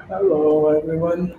Hello, everyone.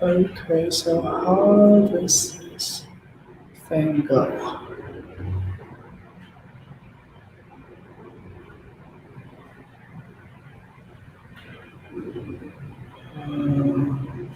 Okay, so how does this thing go? Um,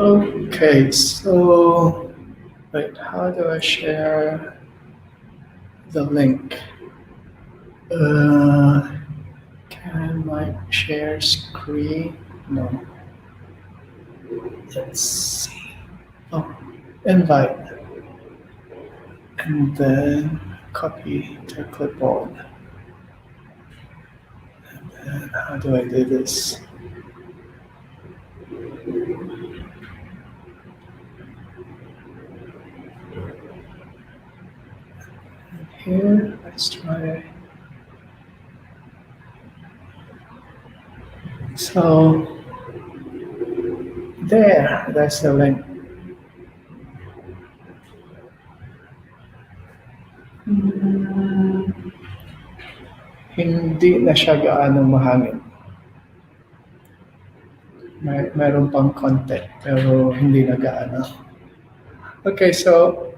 Okay, so wait, how do I share the link? Uh, can I share screen? No. Let's see. Oh, invite. And then copy to clipboard. And how do I do this? Here, let's try. So that's the link. Hindi na siya gaano mahangin. Meron pang konti, pero hindi na gaano. Okay, so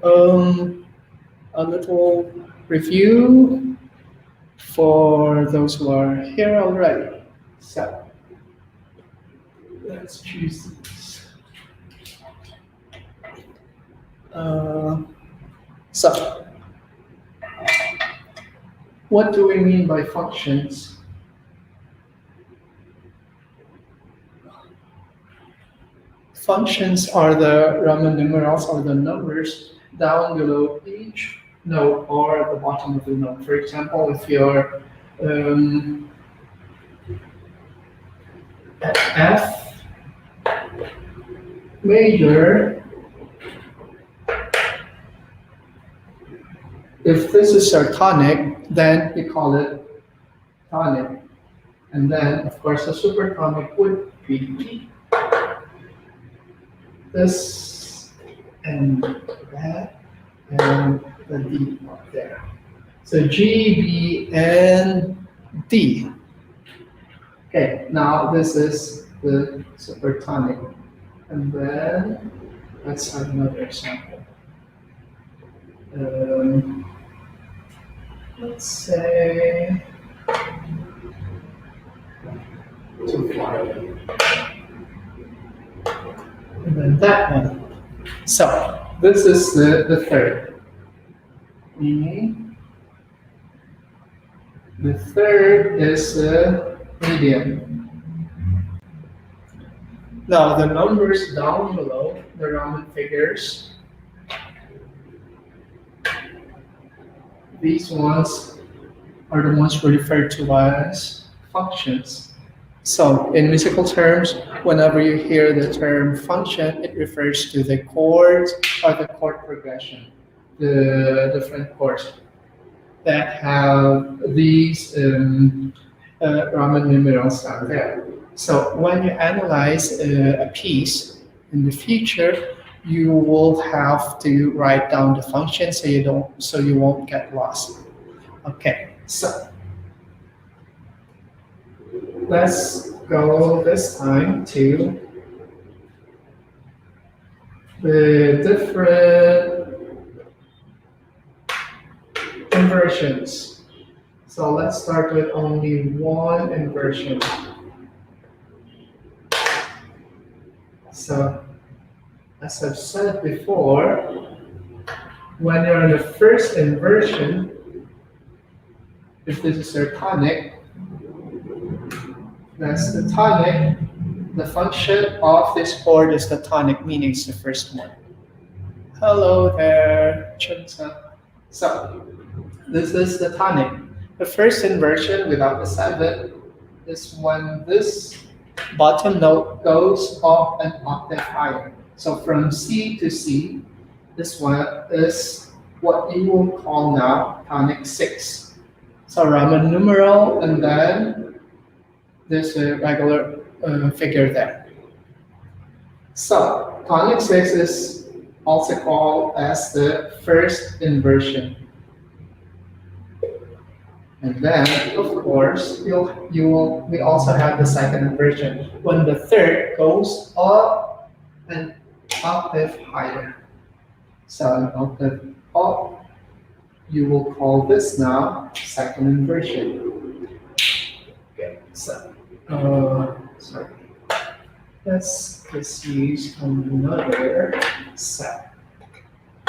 a little review for those who are here already. So let's choose this. So what do we mean by functions? Functions are the Roman numerals or the numbers down below each note or at the bottom of the note. For example, if you're at F major, if this is our tonic, then we call it tonic. And then, of course, the supertonic would be this and that and the D up there. So G, B, and D. Okay, now this is the supertonic. And then let's have another example. Let's say too far. And then that one. So this is the third. The third is the median. Now the numbers down below, the Roman figures, these ones are the ones we refer to as functions. So in musical terms, whenever you hear the term function, it refers to the chords or the chord progression, the different chords that have these Roman numerals down there. So when you analyze a piece in the future, you will have to write down the function so you won't get lost. Okay, so let's go this time to the different inversions. So let's start with only one inversion. So as I've said before, when you're in the first inversion, if this is your tonic, that's the tonic. The function of this chord is the tonic, meaning it's the first one. Hello there, Chunsa. So this is the tonic. The first inversion without the seventh is when this bottom note goes up an octave higher. So from C to C, this one is what you will call now tonic 6. So Roman numeral, and then there's a regular figure there. So tonic 6 is also called as the first inversion. And then, of course, we also have the second inversion when the third goes up an octave higher. So an octave you will call this now second inversion. Okay, so sorry. Let's just use another set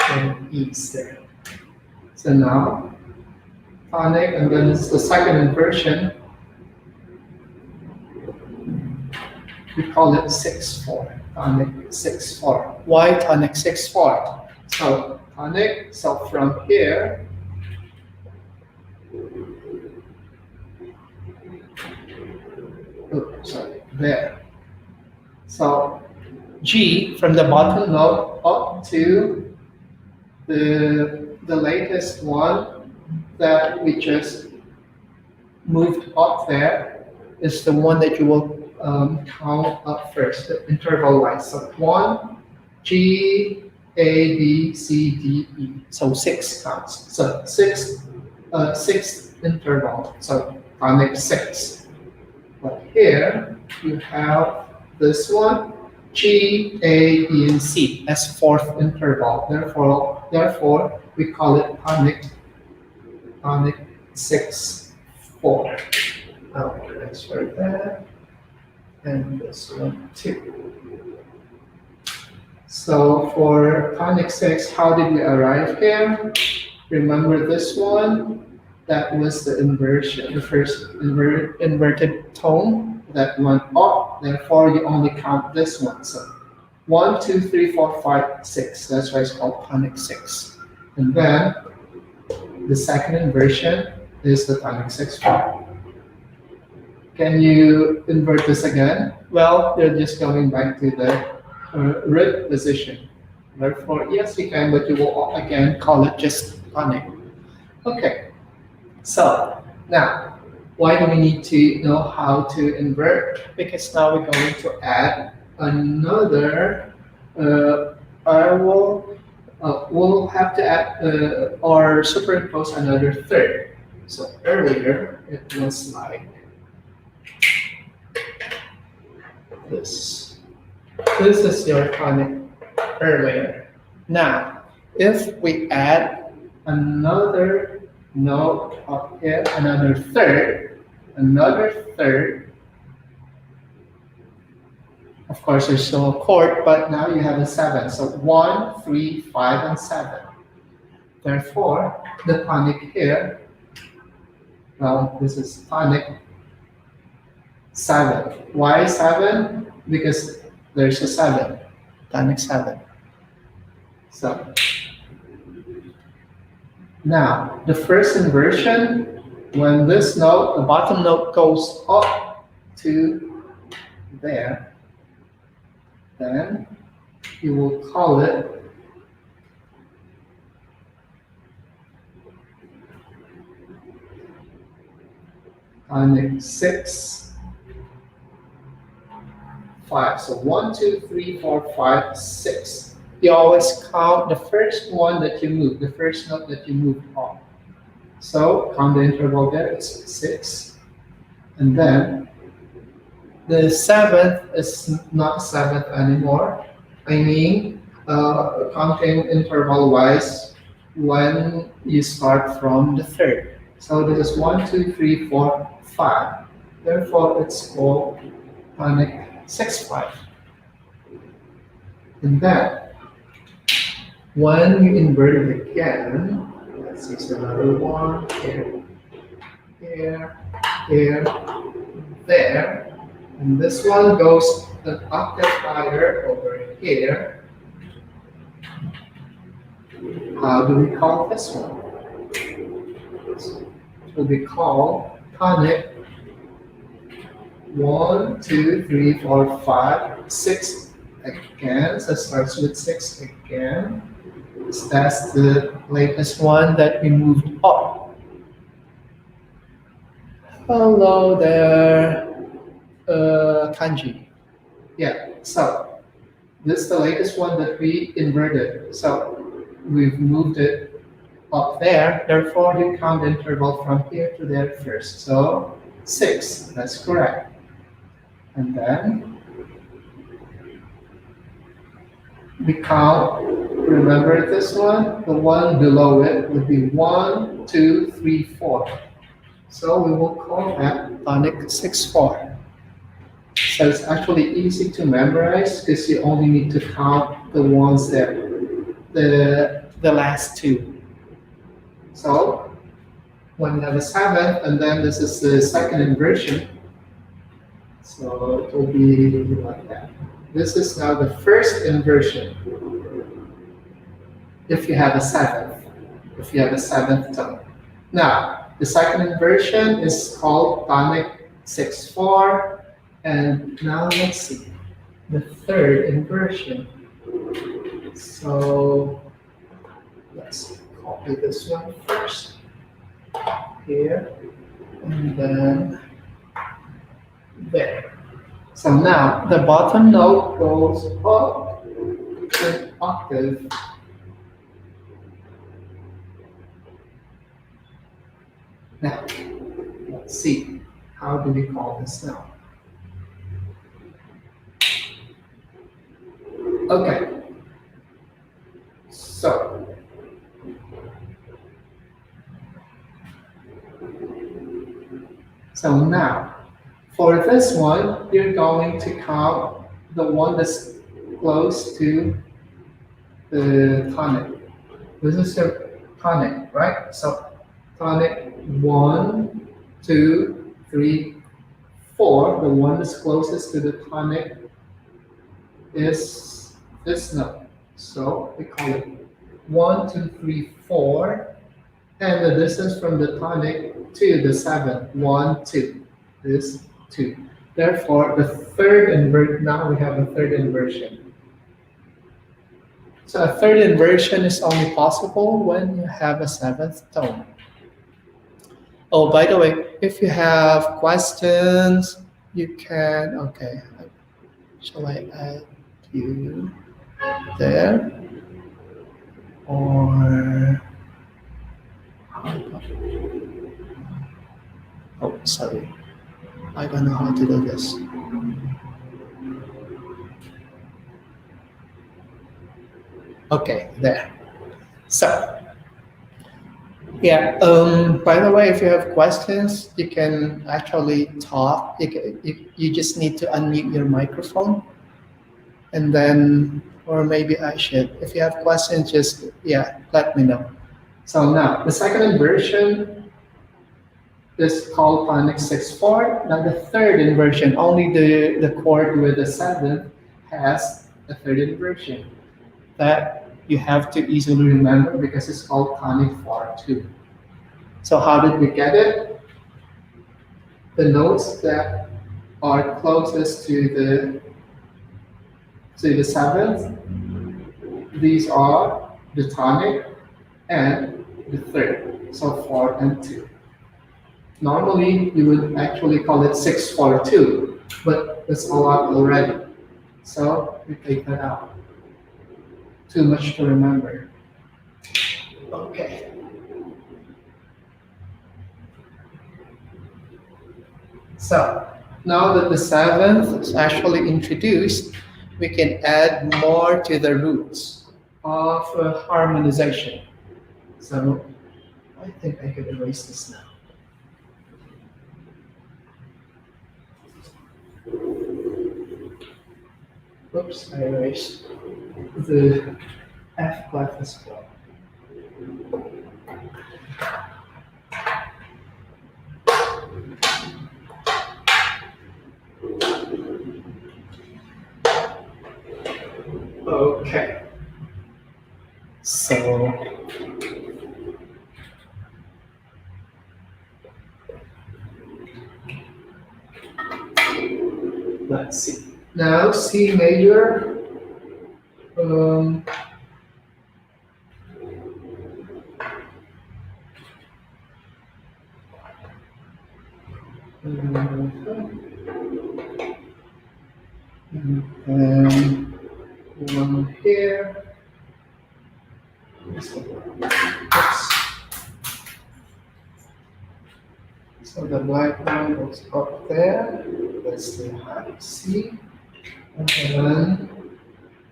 and ease there. So now tonic, and then it's the second inversion. We call it 6/4. Tonic 6/4. Why tonic 6/4? So tonic. So from here. Sorry, there. So G from the bottom note up to the latest one that we just moved up there is the one that you will count up first, interval wise. So 1, G, A, B, C, D, E. So 6 counts. So 6th interval. So tonic 6. But here you have this one, G, A, B, and C as 4th interval. Therefore, we call it tonic 6/4. I'll transfer that, and this one too. So for tonic 6, how did we arrive here? Remember this one? That was the inversion, the first inverted tone that went up. Therefore, you only count this one. So 1, 2, 3, 4, 5, 6. That's why it's called tonic 6. And then the second inversion is the tonic 6/4. Can you invert this again? Well, you're just going back to the root position. Therefore, yes, you can, but you will again call it just tonic. Okay. So now, why do we need to know how to invert? Because now we're going to add another. We'll have to add or superimpose another third. So earlier it was like this. This is your tonic earlier. Now, if we add another note up here, another third. Of course, there's still a chord, but now you have a 7. So 1, 3, 5, and 7. Therefore, the tonic here, well, this is tonic 7. Why 7? Because there's a 7. Tonic 7. So now, the first inversion, when this note, the bottom note goes up to there, then you will call it tonic 6, 5. So 1, 2, 3, 4, 5, 6. You always count the first one that you move, the first note that you move up. So count the interval there, it's 6. And then the 7th is not 7th anymore. I mean, counting interval wise when you start from the 3rd. So this is 1, 2, 3, 4, 5. Therefore, it's called tonic 6/5. And then, when you invert it again, let's use another one here, there, and this one goes an octave higher over here. How do we call this one? It will be called tonic 1, 2, 3, 4, 5, 6 again. So it starts with 6 again. So that's the latest one that we moved up. Hello there, Kanji. Yeah, so this is the latest one that we inverted. So we've moved it up there. Therefore, you count the interval from here to there first. So 6, that's correct. And then we count Remember this one? The one below it would be 1, 2, 3, 4. So we will call that tonic 6/4. So it's actually easy to memorize because you only need to count the ones that the last two. So when you have a seventh, and then this is the second inversion, so it will be like that. This is now the first inversion. If you have a seventh tone. Now, the second inversion is called tonic 6/4, and now let's see the third inversion. So let's copy this one first here, and then there. So now the bottom note goes up an octave. Now, let's see, how do we call this now? Okay, so now, for this one, you're going to count the one that's close to the tonic. This is your tonic, right? So tonic 1, 2, 3, 4. The one that's closest to the tonic is this note. So we call it 1, 2, 3, 4. And the distance from the tonic to the seventh, 1, 2, is 2. Therefore, the third invert, now we have a third inversion. So a third inversion is only possible when you have a seventh tone. Oh, by the way, if you have questions, you can, okay, shall I add you there? Or, oh, sorry, I don't know how to do this. Okay, there. So, yeah, by the way, if you have questions, you can actually talk. You just need to unmute your microphone. And then, or maybe I should. If you have questions, just, yeah, let me know. So now, the second inversion is called tonic 6/4. Now the third inversion, only the chord with the seventh has a third inversion. That you have to easily remember because it's called tonic 4/2. So how did we get it? The notes that are closest to the seventh, these are the tonic and the third, so 4 and 2. Normally, you would actually call it 6/4/2, but it's a lot already. So we take that out. Too much to remember. Okay. So now that the seventh is actually introduced, we can add more to the roots of harmonization. So I think I could erase this now. Oops, I erased the F clef as well. Okay. So let's see. Now C major. And one here. Oops. So the black one goes up there. That's the high C. And then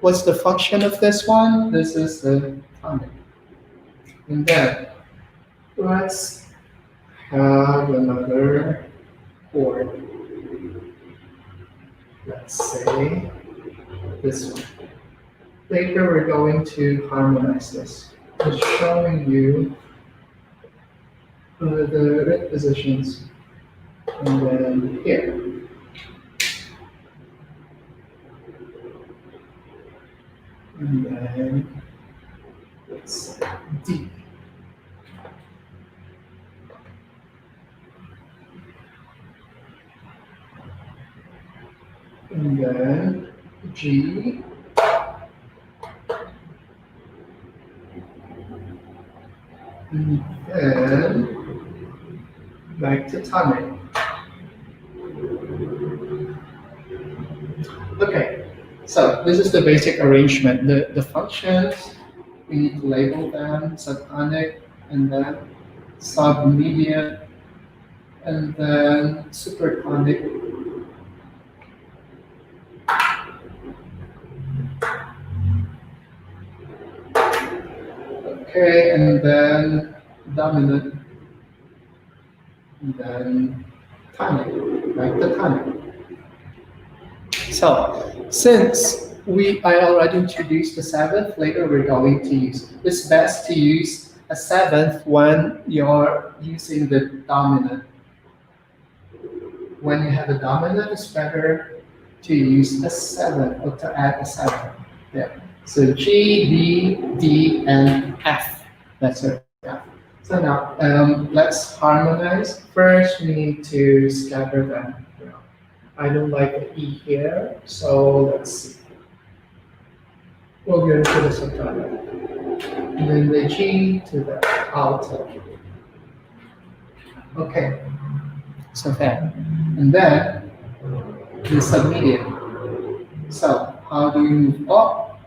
What's the function of this one? This is the tonic. And then let's have another chord. Let's say this one. Later we're going to harmonize this. Just showing you the root positions. And then here. And then it's D. And then G. And then back to tonic. Okay, so this is the basic arrangement. The functions, we need to label them, subtonic, and then submediate, and then supertonic. Okay, and then dominant, and then tonic, like the tonic. So, since I already introduced the seventh, later we're going to use. It's best to use a seventh when you're using the dominant. When you have a dominant, it's better to use a seventh or to add a seventh. Yeah. So G, D, D, and F. That's it. Yeah. So now let's harmonize. First, we need to scatter them. I don't like the E here, so let's see. We'll go to the subtonic. And then the G to the alto. Okay. So that. And then the submediate. So how do we move up?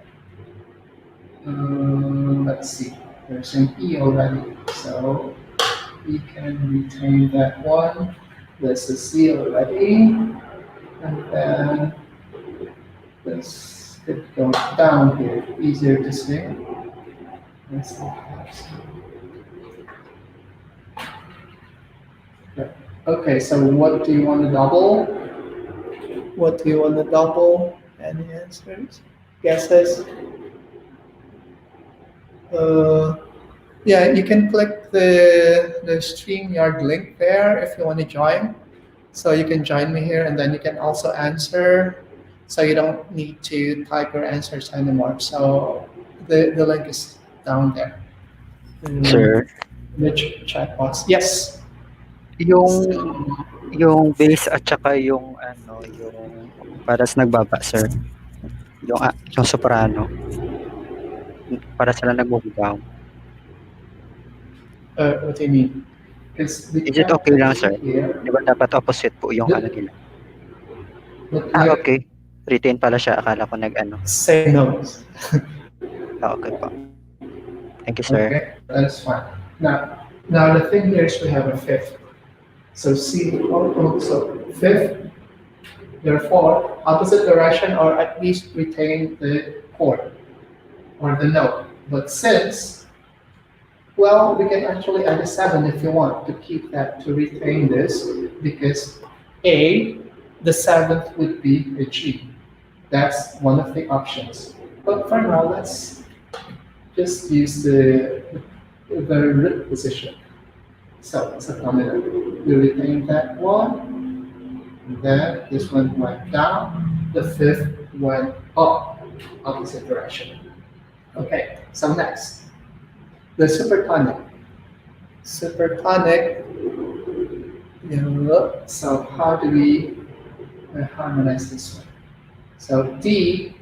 Let's see. There's an E already, so we can retain that one. There's a C already, and then let's go down here. Easier to sing. Let's see. Okay, so what do you want to double? What do you want to double? Any answers? Guesses? Yeah, you can click the StreamYard link there if you want to join. So you can join me here, and then you can also answer. So you don't need to type your answers anymore. So the link is down there. Sir, Which chat box? Yes. yung bass at saka yung ano, yung para sa nagbaba, sir. Yung soprano. Para sila nagbubugaw. What do you mean? Is it okay lang, sir? Di ba dapat opposite po yung ano nila? Okay. Retain pala siya. Akala ko nag-ano. Say no. Okay po. Thank you, sir. Okay, that's fine. Now the thing here is we have a fifth. So C, so fifth, therefore, opposite direction or at least retain the chord or the note. But since, well, we can actually add a 7 if you want to keep that, to retain this, because A, the 7th would be a G. That's one of the options. But for now, let's just use the root position. So it's a dominant. We retain that one, then this one went down, the fifth went up, opposite direction. Okay, so next, the supertonic. Supertonic, so how do we harmonize this one? So D,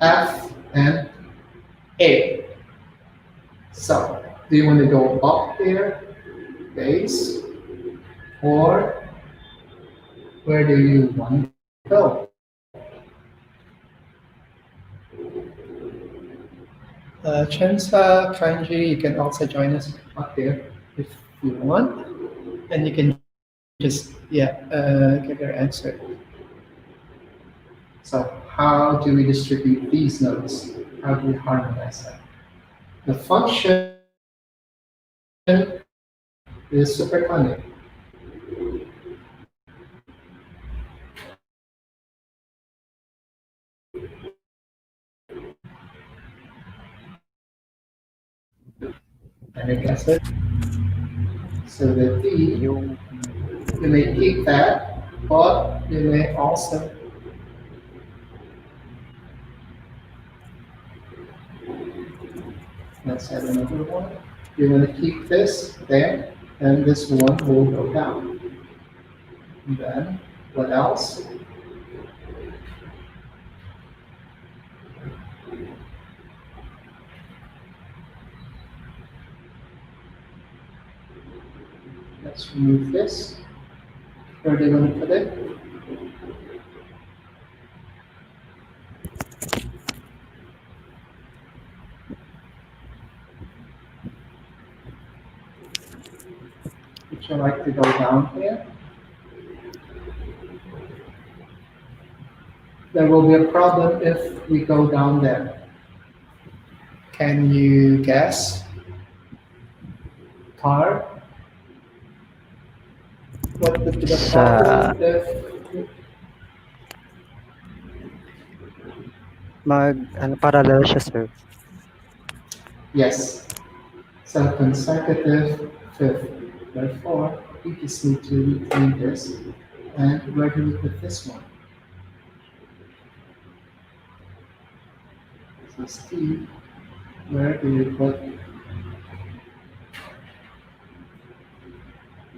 F, and A. So, do you want to go up here, bass, or where do you want to go? Chensa, Kanji, you can also join us up here if you want, and you can just give your answer. So how do we distribute these notes? How do we harmonize them? The function is supertonic. Any guesses? So the D, Yung you may keep that, but you may also let's add another one. You want to keep this there, and this one will go down. And then what else? Let's remove this. Where do you want to put it? Would you like to go down here? There will be a problem if we go down there. Can you guess? Car? What would be the sa problem if parallel siya, sir. yes? So consecutive fifth. Therefore, we just need to retain this. And where do we put this one? So Steve, where do you put?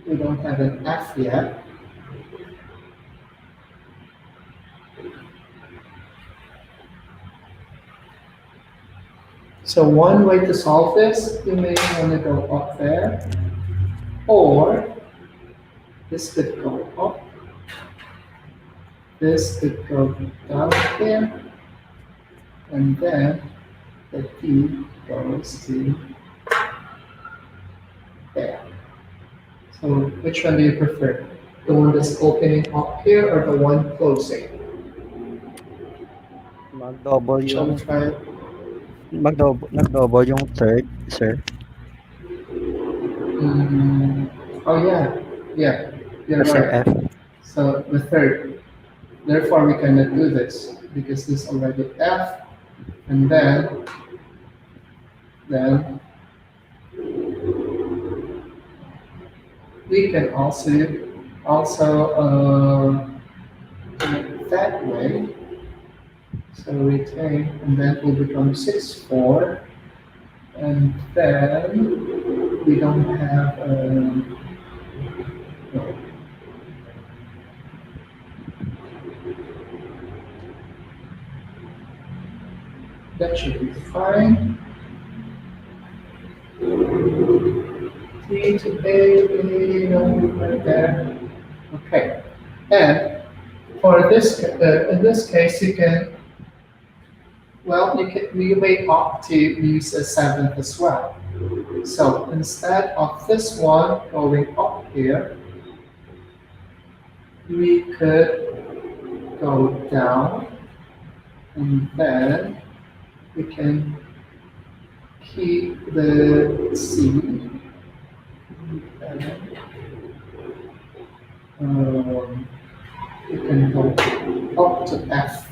We don't have an F yet. So one way to solve this, you may want to go up there, or this could go up, this could go down here, and then the D goes to there. So which one do you prefer? The one that's opening up here or the one closing? Mag-double Shall we yung try it? nag-double yung third, sir. Oh yeah, yeah, you're Kasi right. F. So the third. Therefore, we cannot do this because this already F, and then we can also do it that way. So retain, and then it will become 6/4, and then we don't have no. That should be fine. T to A, right there. Okay, and for this, in this case, you can, well, you may opt to use a seventh as well. So instead of this one going up here, we could go down, and then we can keep the C. We can go up to F.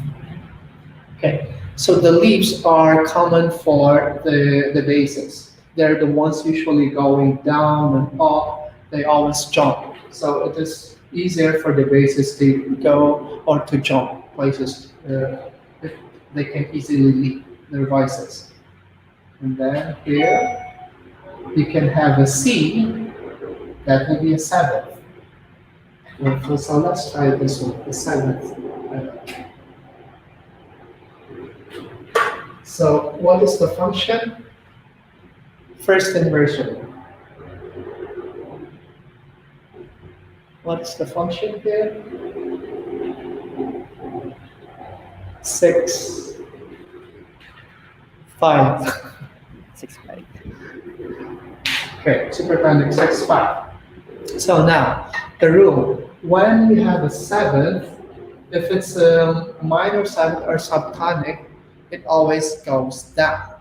Okay, so the leaves are common for the basses. They're the ones usually going down and up. They always jump. So it is easier for the basses to go or to jump places. If they can easily leap their voices. And then here, you can have a C. That will be a seventh. So let's try this one, the seventh. So what is the function? First inversion. What's the function here? 6, 5. 6/5. Okay, supertonic 6, 5. So now, the rule, when we have a seventh, If it's a minor seventh or subtonic, it always goes down.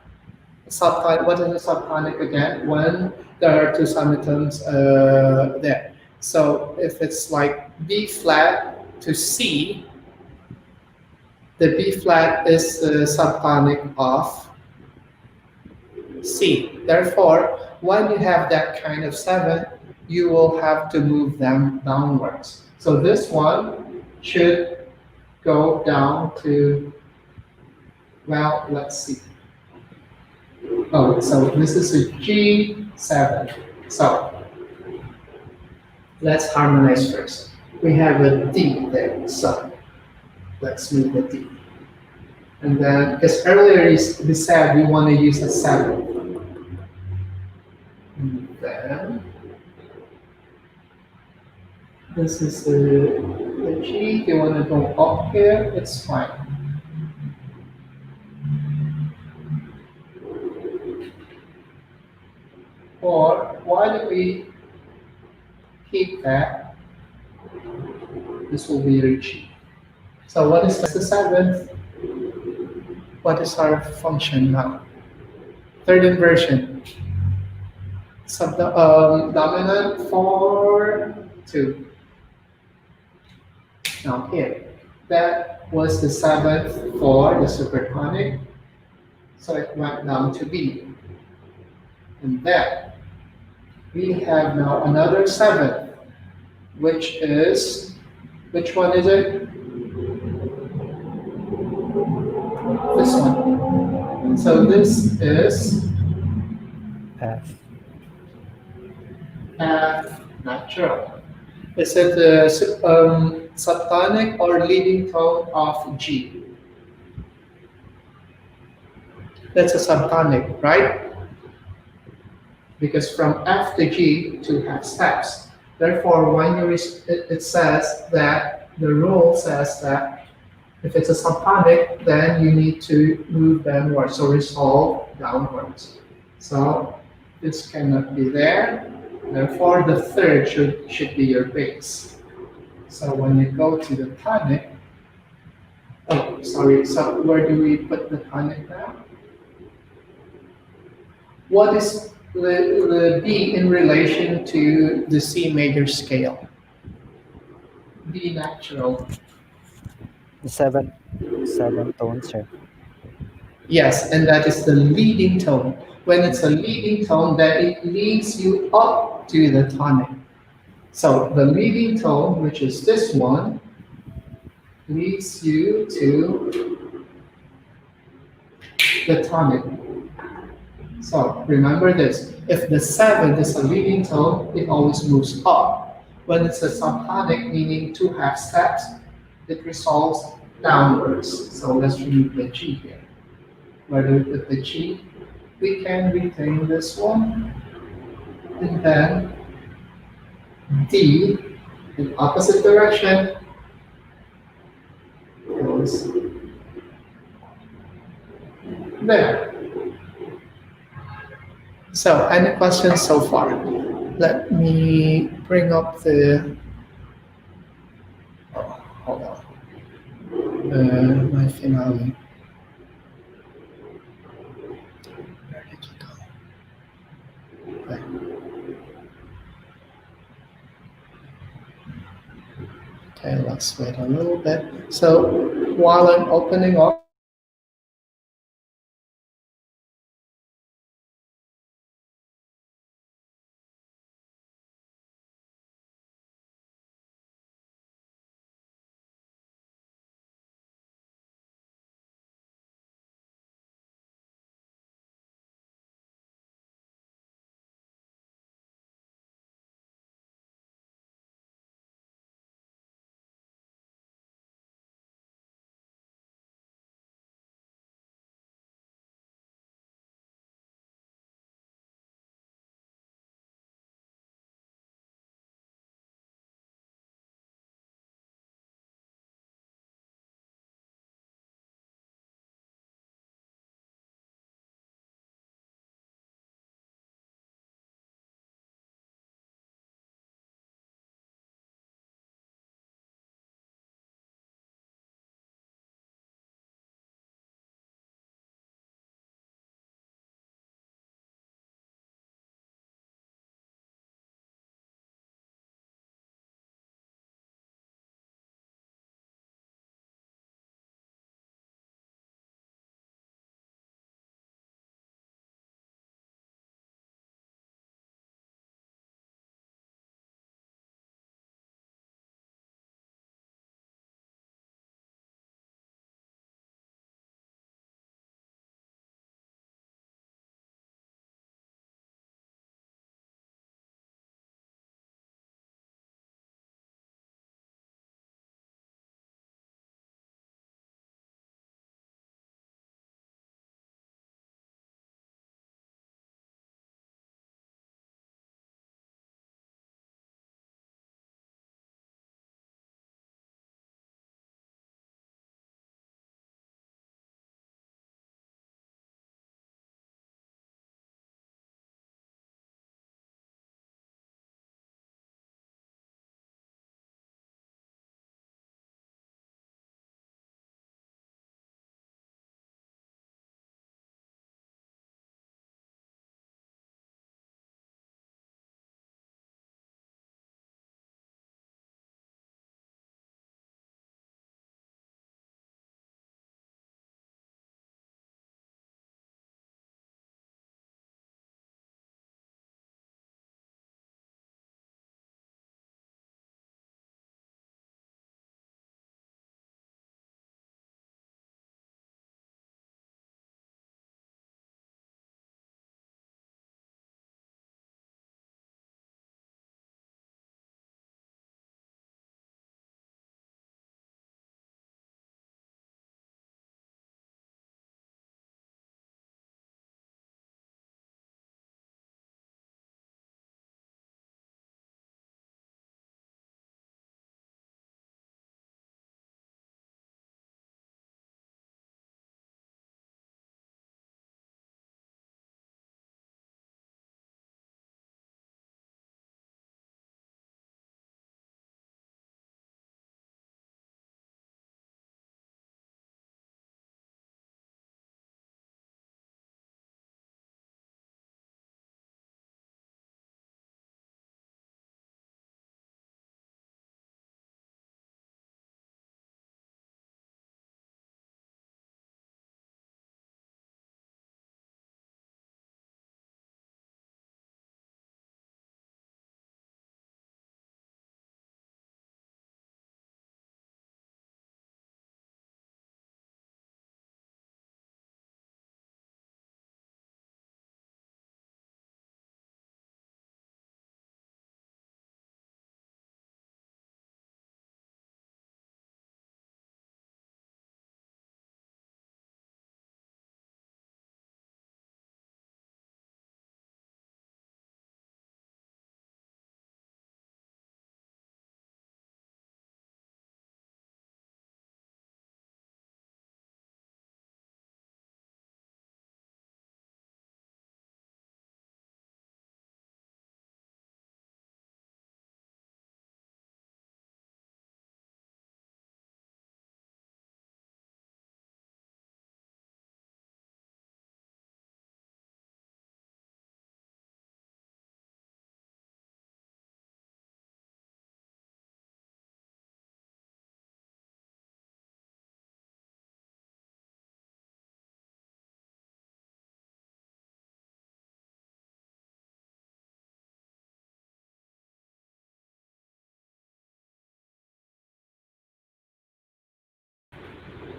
Subtonic, what is a subtonic again? When there are two semitones there. So if it's like B flat to C, the B flat is the subtonic of C. Therefore, when you have that kind of seventh, you will have to move them downwards. So this one should go down to, well, let's see. Oh, so this is a G7. So let's harmonize first. We have a D there, so let's move the D. And then, because earlier we said we want to use a 7. And then, this is the G. If you want to go up here, it's fine. Or why don't we keep that? This will be your G. So what is the seventh? What is our function now? Third inversion. Dominant 4, 2. Now here, that was the seventh for the supertonic, so it went down to B. And then we have now another seventh, which is, which one is it? This one. So this is F. F natural. Is it the subtonic or leading tone of G? That's a subtonic, right? Because from F to G, 2 have steps. Therefore, when it says that the rule says that if it's a subtonic, then you need to move downwards, so resolve downwards. So this cannot be there. Therefore, the third should be your base. So when you go to the tonic, oh, sorry, so where do we put the tonic now? What is the B in relation to the C major scale? B natural. The seven tones, sir. Yes, and that is the leading tone. When it's a leading tone, then it leads you up to the tonic. So the leading tone, which is this one, leads you to the tonic. So remember this, if the 7 is a leading tone, it always moves up. When it's a subtonic, meaning 2 half steps, it resolves downwards. So let's remove the G here. Where do we put the G? We can retain this one. And then D, in opposite direction, goes there. So, any questions so far? Let me bring up the. Oh, hold on. My finale. Where did you go? Okay. Okay, let's wait a little bit. So, while I'm opening up.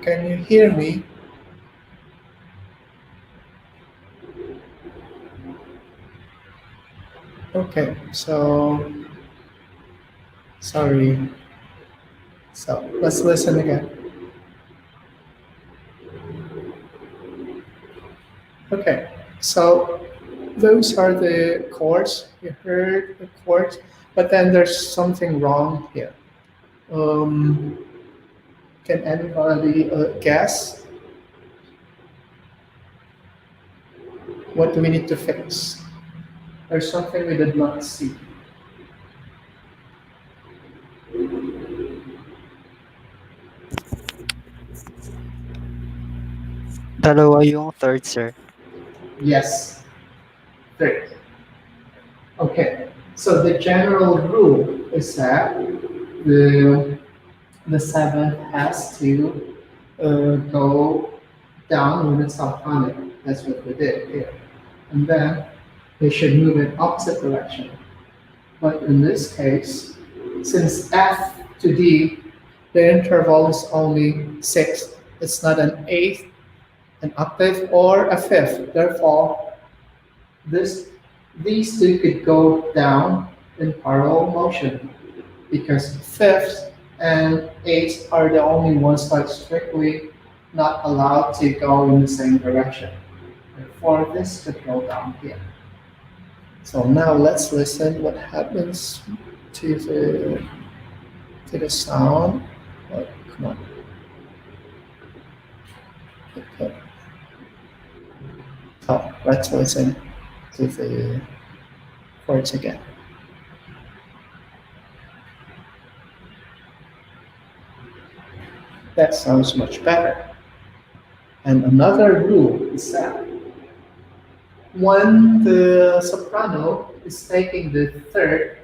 Can you hear me? Okay, so sorry. So let's listen again. Okay, so those are the chords. You heard the chords, but then there's something wrong here. Um, can anybody guess? What do we need to fix? There's something we did not see. Dalawa yung third, sir. Yes, third. Okay, so the general rule is that the the seventh has to go down when it's subtonic. That's what we did here. And then they should move in opposite direction. But in this case, since F to D, the interval is only six. It's not an eighth, an octave, or a fifth. Therefore, this these two could go down in parallel motion because fifths and eighths are the only ones that are strictly not allowed to go in the same direction. Therefore, this could go down here. So now let's listen what happens to the sound. Oh, come on. Okay. So let's listen to the chords again. That sounds much better. And another rule is that when the soprano is taking the third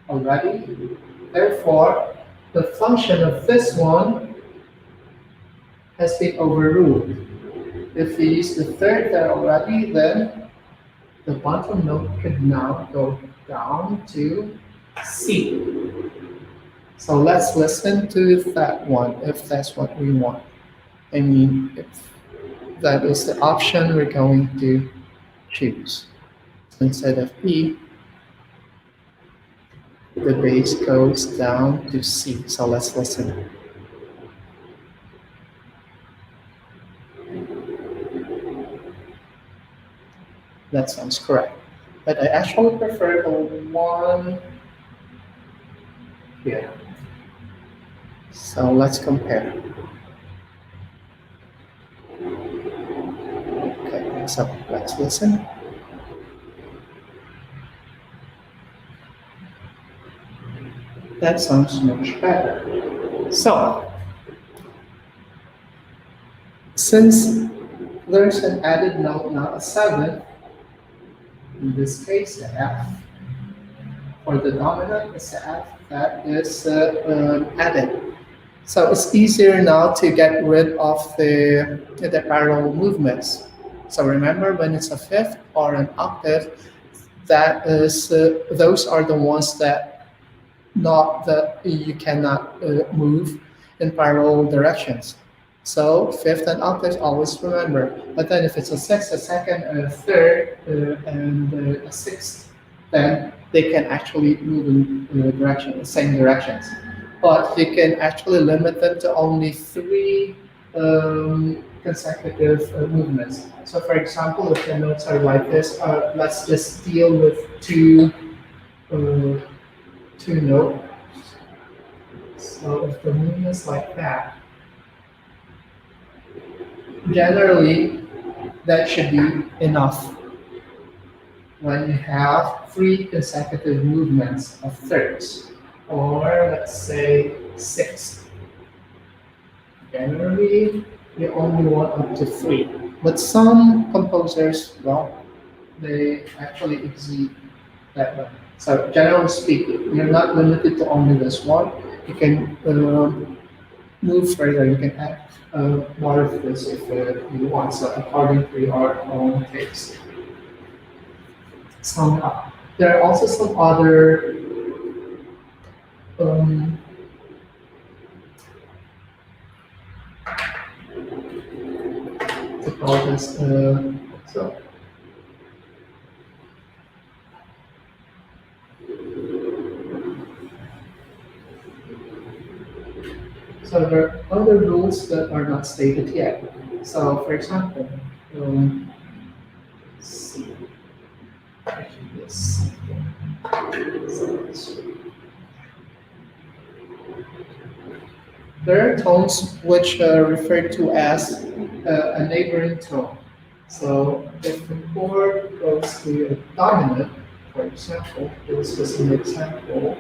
already, therefore the function of this one has been overruled. If we use the third there already, then the bottom note could now go down to C. So let's listen to that one if that's what we want. I mean, if that is the option we're going to choose. So instead of E, the bass goes down to C. So let's listen. That sounds correct. But I actually prefer the one here. So let's compare. Okay, so let's listen. That sounds much better. So, since there's an added note now, a seventh, in this case, the F. For the dominant, it's the F that is added. So it's easier now to get rid of the parallel movements. So remember, when it's a fifth or an octave, that is those are the ones that you cannot move in parallel directions. So fifth and octaves, always remember. But then if it's a sixth, a second, a third, and a sixth, then they can actually move in the same directions. But you can actually limit them to only three consecutive movements. So for example, if the notes are like this, let's just deal with two notes. So if the movement is like that, generally that should be enough when you have three consecutive movements of thirds, or let's say sixths. Generally, you only want up to three. But some composers, well, they actually exceed that one. So generally speaking, you're not limited to only this one. You can move further. You can add more of this if you want. So according to your own taste. There are also some other call this so. So there are other rules that are not stated yet. So for example, C. Yes. There are tones which are referred to as a neighboring tone. So if the chord goes to a dominant, for example, this is an example.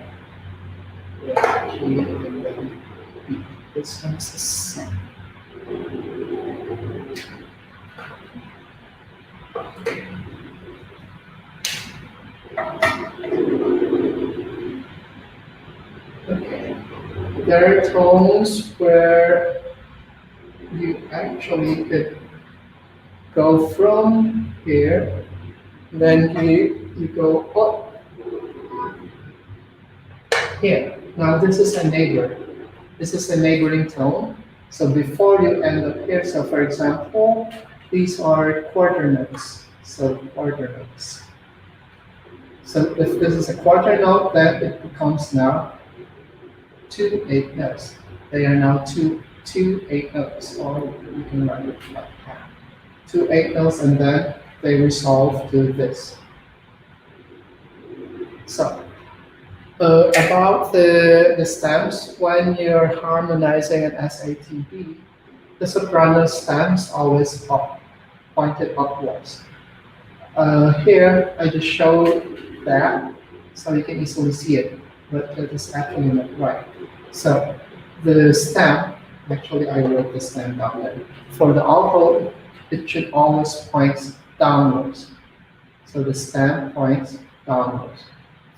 Yeah, G and then B. This one's a C. Okay. There are tones where you actually could go from here, then you go up here. Now this is a neighbor. This is a neighboring tone. So before you end up here, so for example, these are quarter notes. So quarter notes. So if this is a quarter note, then it becomes now 2 8 notes. They are now two 8 notes, or you can write it like that. 2 8 notes, and then they resolve to this. So about the stems, when you're harmonizing an SATB, the soprano stems always pointed upwards. Here, I just showed that, so you can easily see it, but that is actually not right. So the stem, actually I wrote the stem down there. For the alto, it should always point downwards. So the stem points downwards.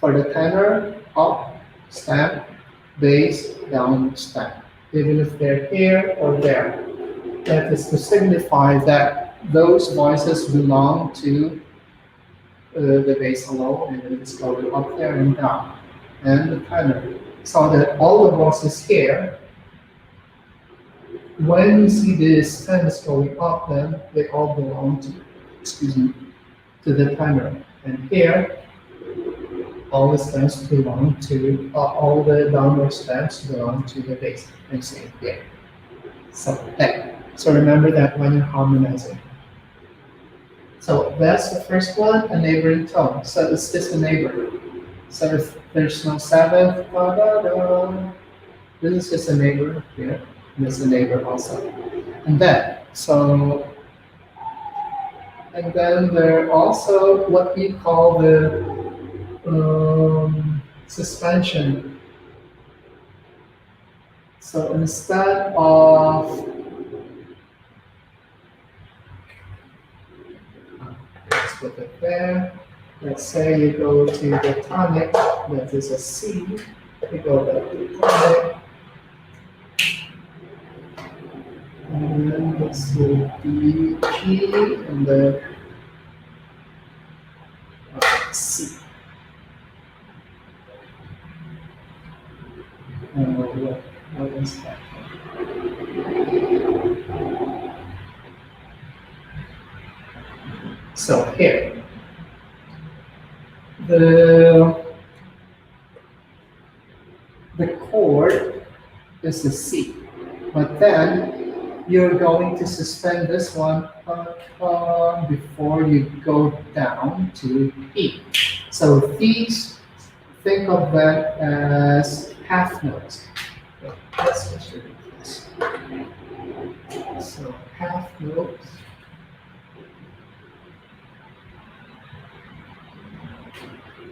For the tenor, up, stem, bass, down, stem. Even if they're here or there. That is to signify that those voices belong to the bass alone, and then it's going up there and down, and the tenor. So that all the voices here, when you see the stems going up, then they all belong to, to the tenor. And here, all the stems belong to, all the downward stems belong to the bass, and same here. So that. So remember that when you're harmonizing. So that's the first one, a neighboring tone. So it's just a neighbor. So if there's no seventh, this is just a neighbor here. And there's a neighbor also. And then, and then there are also what we call the suspension. So instead of, let's put it there. Let's say you go to the tonic, that is a C. You go back to tonic. And then this will be G and then C. What is that? So here, the chord is a C, but then you're going to suspend this one before you go down to E. So these, think of them as half notes. Let's just read this. So half notes.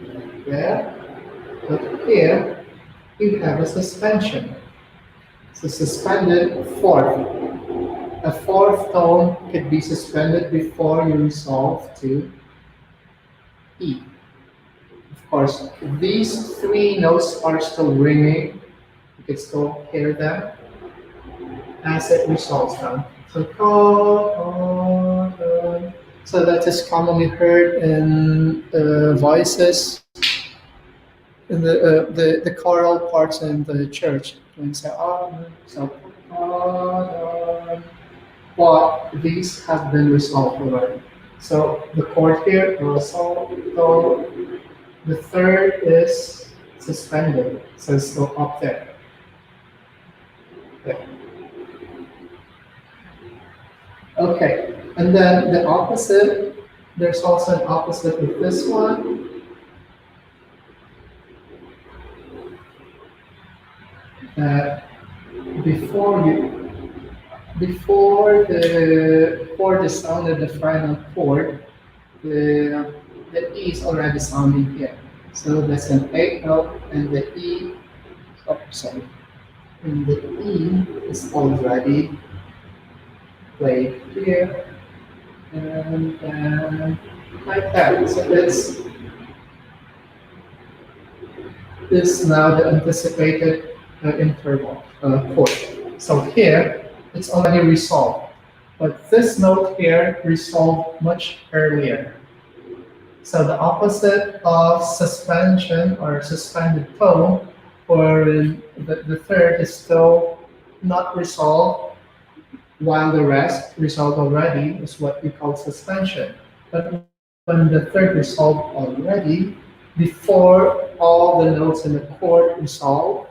Like that. But here you have a suspension. So suspended fourth. A fourth tone could be suspended before you resolve to E. Of course, these three notes are still ringing. You can still hear them as it resolves down. So that is commonly heard in voices, in the choral parts in the church. When you say, but these have been resolved already. So the chord here resolved, though the third is suspended, so it's still up there. Okay. Okay, and then the opposite, there's also an opposite with this one. That before the chord is sounded, the final chord, the E is already sounding here. So there's an eighth note and the E, oh, sorry, and the E is already played here, and like that. So that's this now the anticipated interval chord. So here it's already resolved, but this note here resolved much earlier. So the opposite of suspension or suspended tone, or the third is still not resolved, while the rest resolved already is what we call suspension. But when the third resolved already, before all the notes in the chord resolves,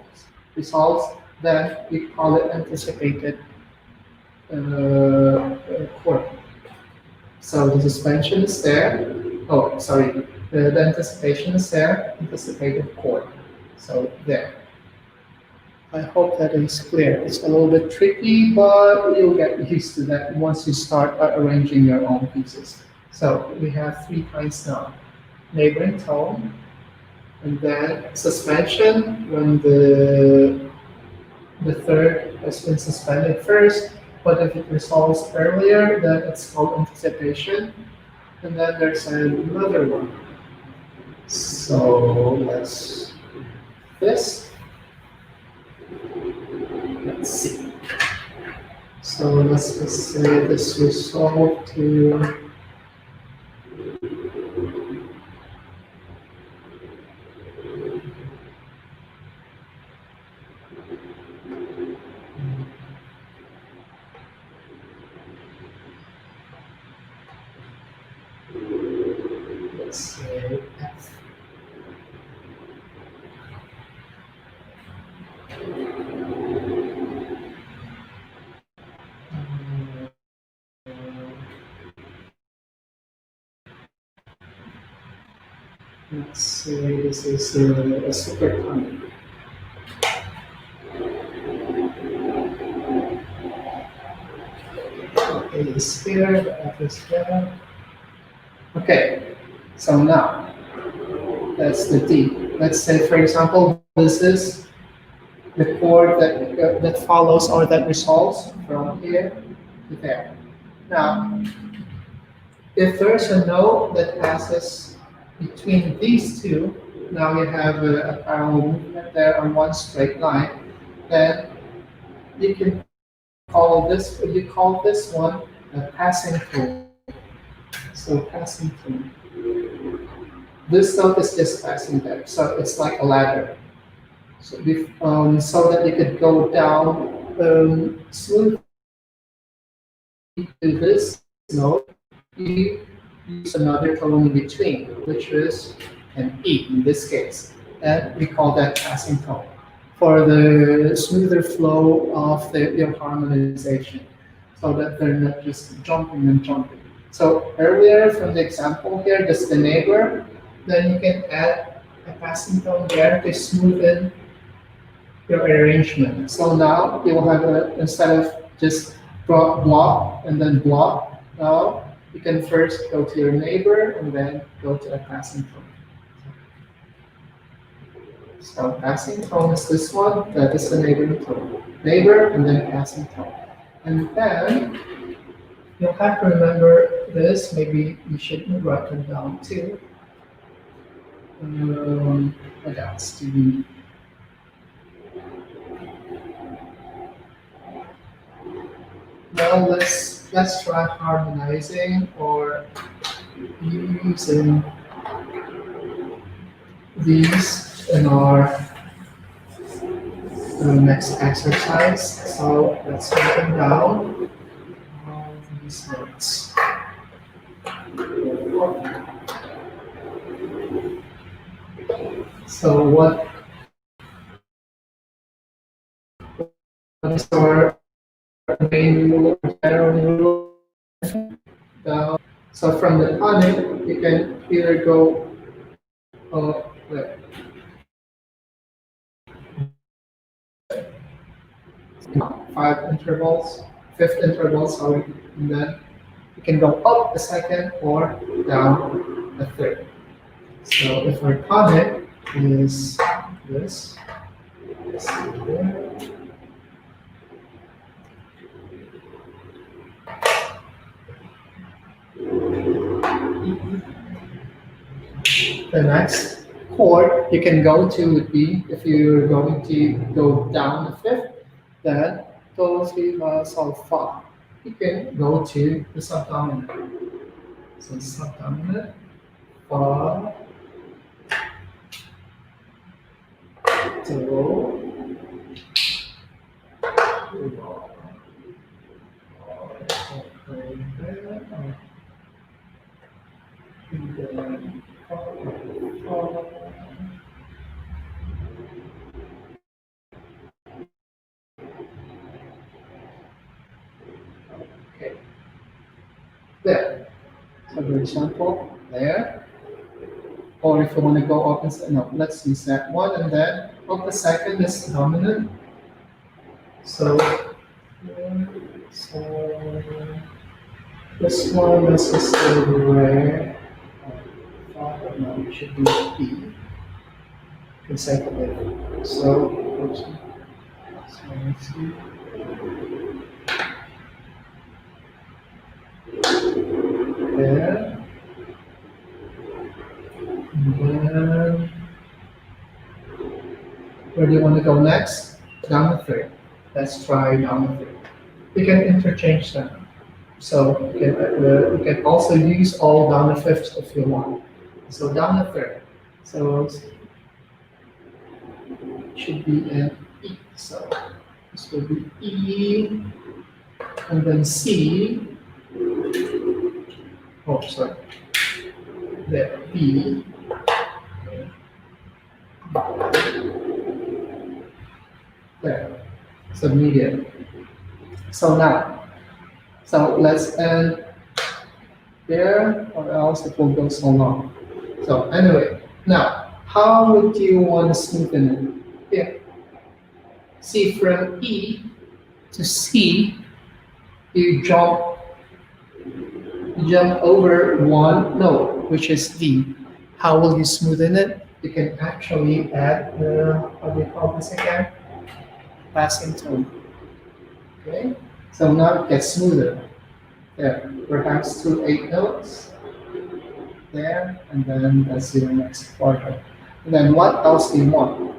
then we call it anticipated chord. So the suspension is there. Oh, sorry. The anticipation is there. Anticipated chord. So there. I hope that is clear. It's a little bit tricky, but you'll get used to that once you start arranging your own pieces. So we have three kinds now. Neighboring tone, and then suspension when the third has been suspended first, but if it resolves earlier, then it's called anticipation. And then there's another one. So let's this. Let's see. So let's just say this resolved to let's say F. Let's say this is a supertonic. A is here, the F is there. Okay, so now that's the D. Let's say, for example, this is the chord that follows or that resolves from here to there. Now, if there's a note that passes between these two, now you have a parallel movement there on one straight line, then you can call this one a passing tone. So passing tone. This note is just passing there, so it's like a ladder. So, so that you could go down smoothly to this note, you use another tone in between, which is an E in this case, and we call that passing tone for the smoother flow of your harmonization, so that they're not just jumping and jumping. So earlier from the example here, just the neighbor, then you can add a passing tone there to smoothen your arrangement. So now you will have instead of just block and then block, now you can first go to your neighbor and then go to a passing tone. So passing tone is this one, that is the neighboring tone. Neighbor and then passing tone. And then you'll have to remember this, maybe you should write it down too. What else do we? Well, let's try harmonizing or using these in our next exercise. So let's write them down. these notes. So what is our main rule, general rule? So from the tonic, you can either go like, five intervals, fifth interval, sorry, and then you can go up a second or down a third. So if our tonic is this, let's see here. The next chord you can go to would be, if you're going to go down a fifth, then do, si, la, sol, fa. You can go to the subdominant. So subdominant, fa, do, okay. There. So for example, there. Or if you want to go up and say, no, let's use that one, and then up the second is dominant. So, this one, let's just say where, no, it should be B, consecutive. So, let's see. There. And then, where do you want to go next? Down the third. Let's try down the third. You can interchange them. So you can also use all down the fifths if you want. So down the third. So it should be in E. So this will be E, and then C. Oh, sorry. There, B. There. So medium. So now, so let's end there, or else it will go so long. So anyway, now, how would you want to smoothen it? Yeah. See, from E to C, you jump over one note, which is D. How will you smoothen it? You can actually add, how do you call this again? Passing tone. Okay, so now it gets smoother. There, perhaps 2 8 notes. There, and then that's your next quarter. And then what else do you want?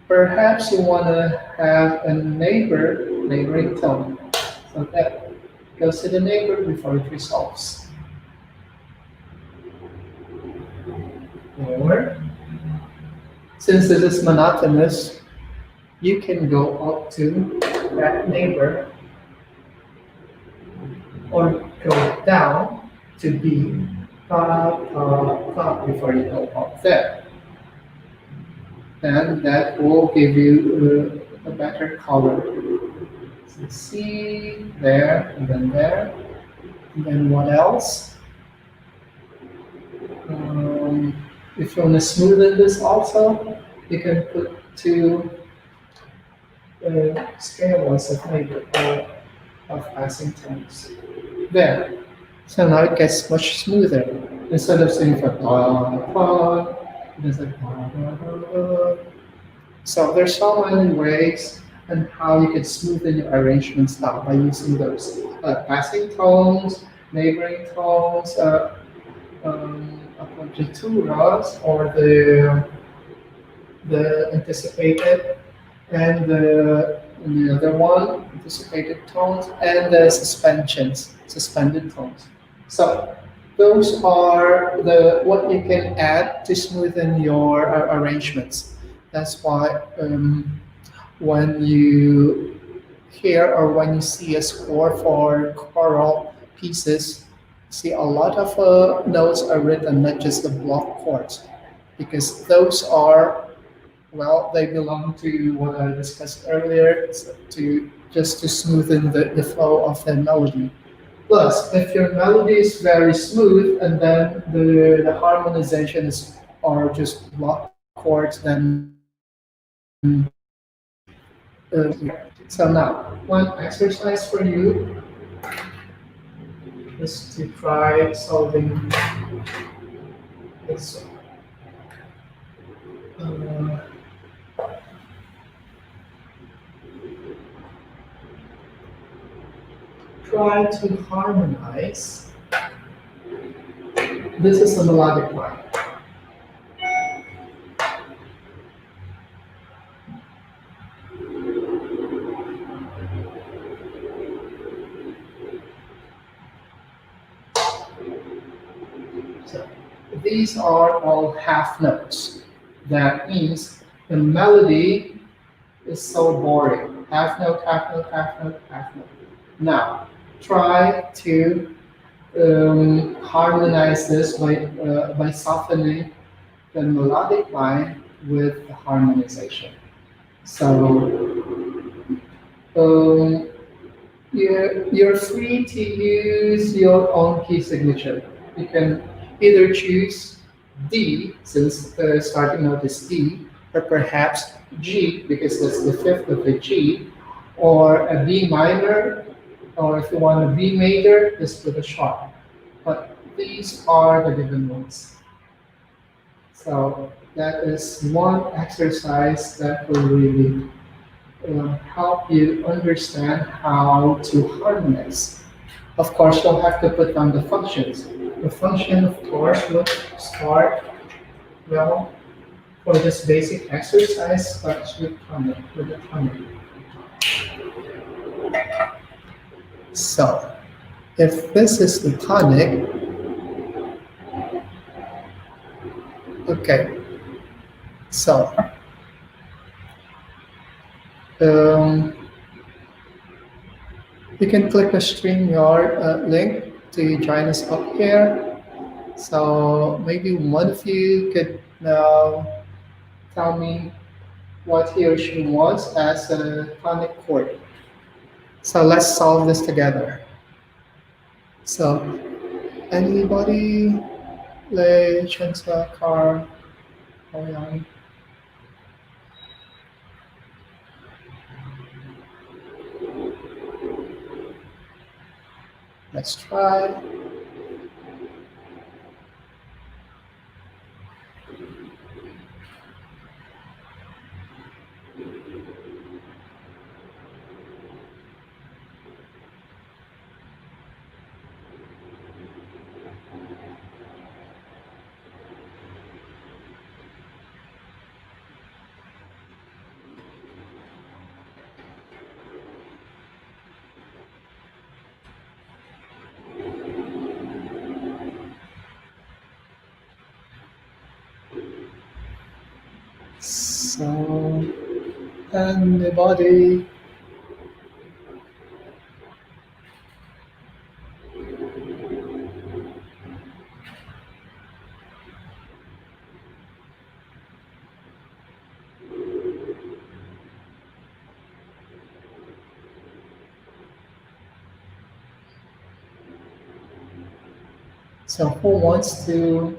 Perhaps you want to have a neighboring tone. So that goes to the neighbor before it resolves. Or, since this is monotonous, you can go up to that neighbor or go down to B, before you go up there. And that will give you a better color. So C, there, and then there. And then what else? If you want to smoothen this also, you can put 2 scale ones of neighbor of passing tones. There. So now it gets much smoother. Instead of saying for it's like so there's so many ways and how you can smoothen your arrangement style by using those passing tones, neighboring tones, appoggiaturas, or the anticipated, and the other one, anticipated tones, and the suspended tones. So those are what you can add to smoothen your arrangements. That's why when you hear or when you see a score for choral pieces, see a lot of notes are written, not just the block chords, because those are, well, they belong to what I discussed earlier, to just to smoothen the flow of the melody. Plus, if your melody is very smooth and then the harmonization is are just block chords, then so now one exercise for you is to try solving this. Uh, Try to harmonize. This is a melodic line. So these are all half notes. That means the melody is so boring. Half note, half note, half note, half note. Now, try to harmonize this by softening the melodic line with the harmonization. So you're free to use your own key signature. You can either choose D, since the starting note is D, or perhaps G, because that's the fifth of the G, or a B minor, or if you want a B major, just with a sharp. But these are the given ones. So that is one exercise that will really help you understand how to harmonize. Of course, you'll have to put down the functions. The function, of course, will start, well, for this basic exercise, starts with tonic, with the tonic. So, if this is the tonic, okay, so you can click the StreamYard link to join us up here. So maybe one of you could now tell me what he or she wants as a tonic chord. So let's solve this together. So anybody? Lei, Chensa, Car, Ouyang. Let's try. So, anybody? So who wants to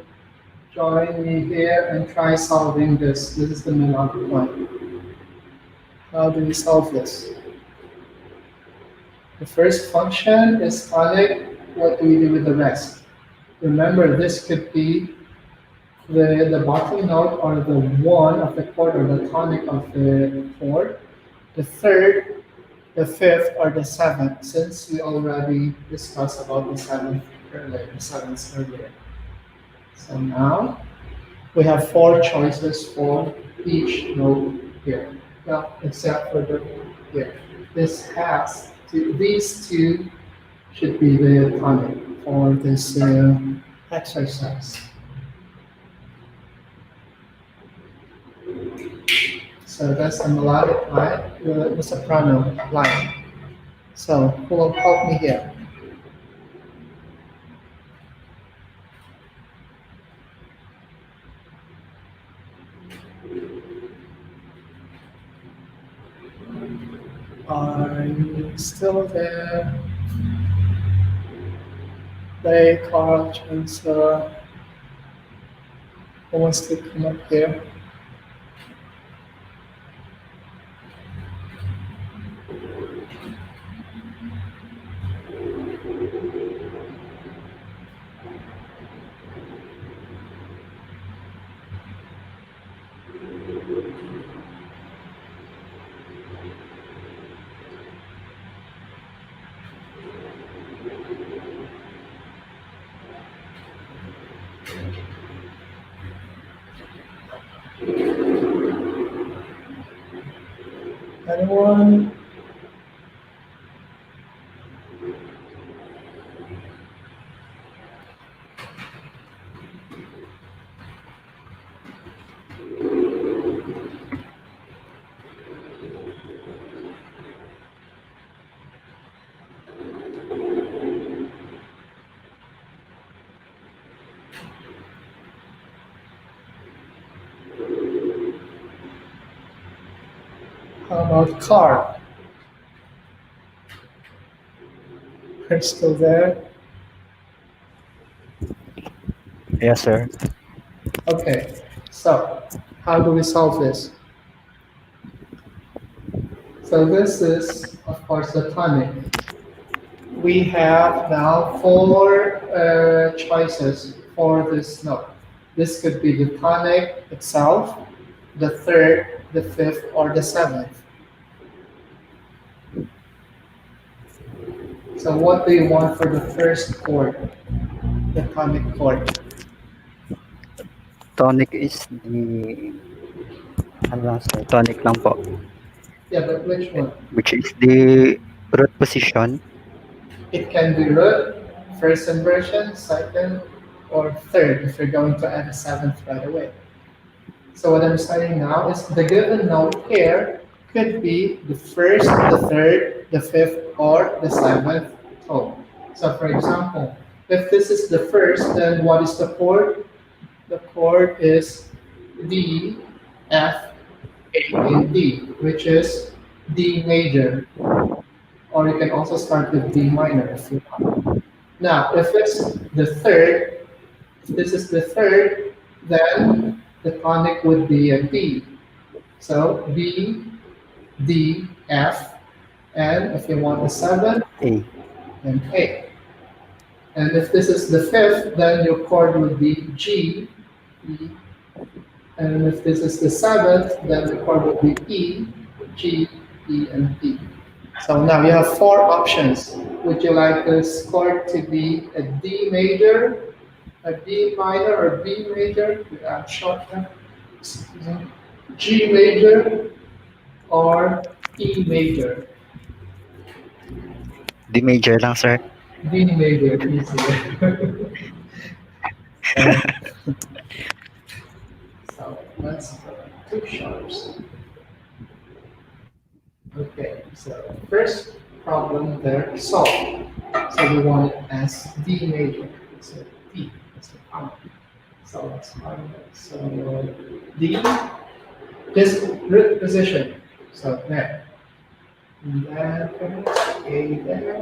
join me here and try solving this? This is the melodic one. How do we solve this? The first function is tonic. What do we do with the rest? Remember, this could be the bottom note or the one of the chord or the tonic of the chord. The third, the fifth, or the seventh, since we already discussed about the seventh earlier, the seventh earlier. So now we have four choices for each note here. Well, except for the here. These two should be the tonic for this exercise. So that's the melodic line, the soprano line. So who will help me here? Are you still there? Hey, Carl, Chancellor. Who wants to come up here? Anyone? How about car? Are you still there? Yes, sir. Okay, so how do we solve this? So this is, of course, the tonic. We have now four choices for this note. This could be the tonic itself, the third, the fifth, or the seventh. So what do you want for the first chord, the tonic chord? Tonic is the, ano lang, sir? Tonic lang po, Yeah, but which one? which is the root position. It can be root, first inversion, second, or third if you're going to add a seventh right away. So what I'm saying now is the given note here could be the first, the third, the fifth, or the seventh tone. So for example, if this is the first, then what is the chord? The chord is D, F, A, and D, which is D major, or you can also start with D minor if you want. Now, if it's the third, if this is the third, then the tonic would be a D. So B, D, F, and if you want a seventh, A. then A. And if this is the fifth, then your chord would be G, E, and if this is the seventh, then the chord would be E, G, E, and D. So now you have four options. Would you like this chord to be a D major, a D minor, or B major? We add shortcut. G major or E major? D major lang, sir. D major, easier. so, so let's go. Two sharps. Okay, so first problem there solved. So we want it as D major. So D, that's the power. So let's find it. So D, this root position. So there. And then A there.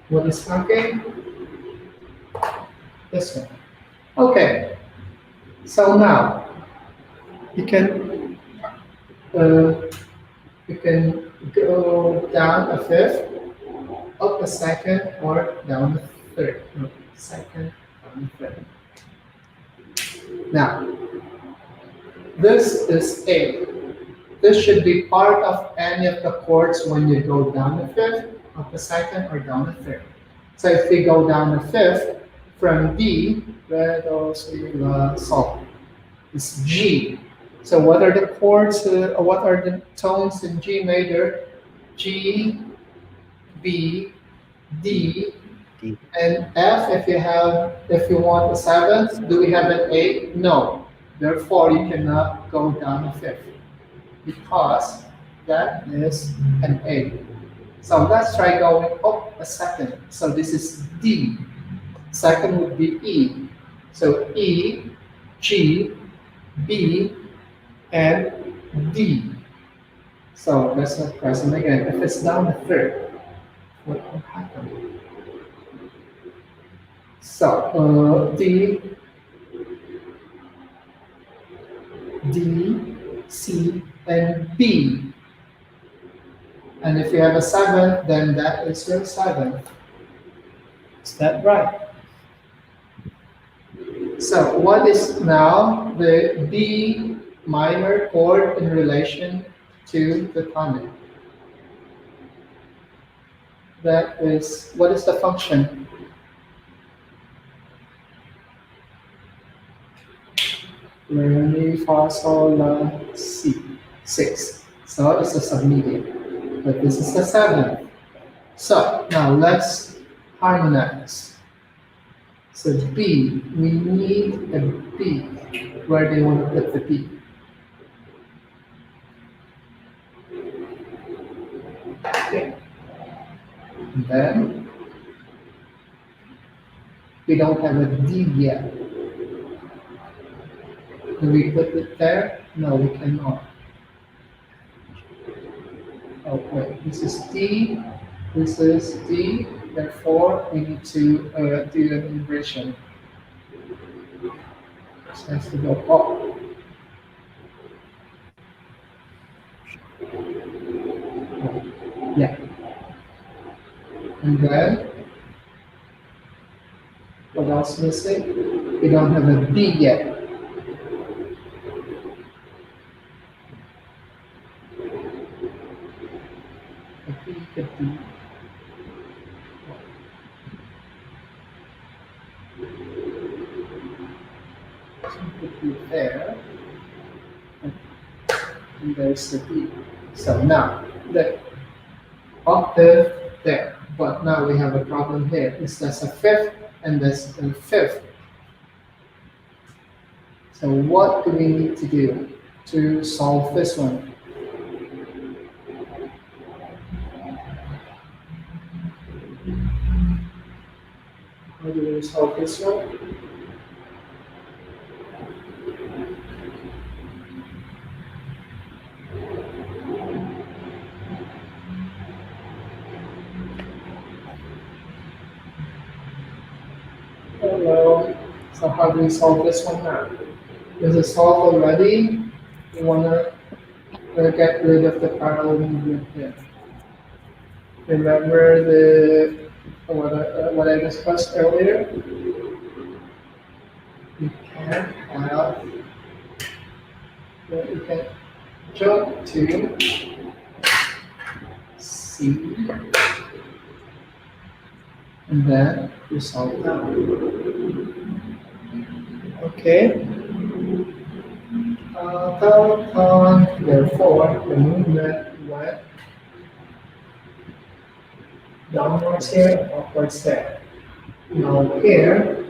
What is happening? This one. Okay. So now you can uh, you can go down a fifth, up a second, or down a third. No, second, down a third. Now, this is A. This should be part of any of the chords when you go down a fifth, up a second, or down a third. So if we go down a fifth from D, re, do, si, la, sol, it's G. So what are the chords, what are the tones in G major? G, B, D, D. and F if you want a seventh. Do we have an A? No. Therefore, you cannot go down a fifth because that is an A. So let's try going up a second. So this is D. Second would be E. So E, G, B, and D. So let's not press them again. If it's down the third, what will happen? So D, C, and B. And if you have a seventh, then that is your seventh. Is that right? So what is now the B minor chord in relation to the tonic? That is, what is the function? Re, mi, fa, sol, la, si. 6. So it's a submedian. But this is the seventh. So now let's harmonize. So B, we need a B. Where do you want to put the B? Okay. And then we don't have a D yet. Do we put it there? No, we cannot. Oh wait, this is D, this is D, therefore we need to do an inversion. This has to go up. Yeah. And then, what else missing? We don't have a B yet. A B could be. Could be there. And there's the B. So now, the octave there. But now we have a problem here. That's a fifth and that's a fifth. So what do we need to do to solve this one? How do we solve this one? Hello. So how do we solve this one now? Is it solved already? You wanna get rid of the parallel movement here. Remember what I discussed earlier? You can have, you can jump to C, and then you solve that. Okay. Therefore, the movement went downwards here and upwards there. Now here,